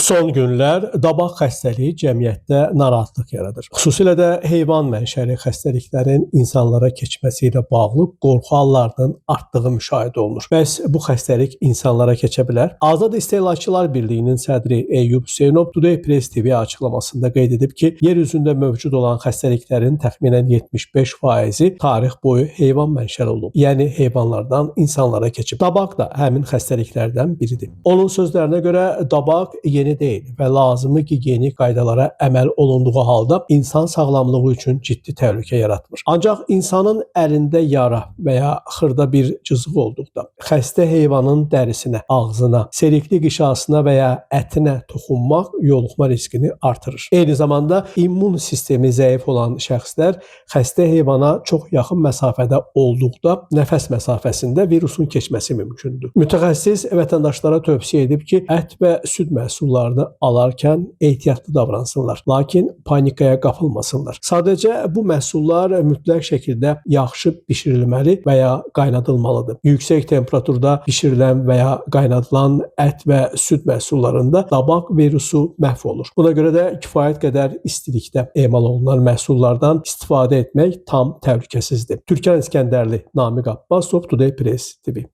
Son günlər dabaq xəstəliyi cəmiyyətdə narahatlıq yaradır. Xüsusilə də heyvan mənşəli xəstəliklərin insanlara keçməsi ilə bağlı qorxu hallarının artdığı müşahidə olunur. Bəs bu xəstəlik insanlara keçə bilər? Azad İstehlakçılar Birliyinin sədri Eyyub Hüseynov Today Press TV açıqlamasında qeyd edib ki, yer üzündə mövcud olan xəstəliklərin təxminən 75%-i tarix boyu heyvan mənşəli olub. Yəni heyvanlardan insanlara keçib. Dabaq da həmin xəstəliklərdən biridir. Onun sözlərinə görə dabaq yeni deyil və lazımi gigiyenik qaydalara əməl olunduğu halda insan sağlamlığı üçün ciddi təhlükə yaratmır. Ancaq insanın əlində yara və ya xırda bir cızıq olduqda, xəstə heyvanın dərisinə, ağzına, serikli qişasına və ya ətinə toxunmaq yoluxma riskini artırır. Eyni zamanda immun sistemi zəif olan şəxslər xəstə heyvana çox yaxın məsafədə olduqda nəfəs məsafəsində virusun keçməsi mümkündür. Mütəxəssis vətəndaşlara tövsiyə edib ki, ət və süd məhsullarını alarkən ehtiyatlı davransınlar, lakin panikaya qapılmasınlar. Sadəcə bu məhsullar mütləq şəkildə yaxşı bişirilməli və ya qaynadılmalıdır. Yüksək temperaturda bişirilən və ya qaynadılan ət və süd məhsullarında dabaq virusu məhv olur. Buna görə də kifayət qədər istilikdə emal olunan məhsullardan istifadə etmək tam təhlükəsizdir. Türkan İskəndərli, Namiq Abbasov, Today Press TV.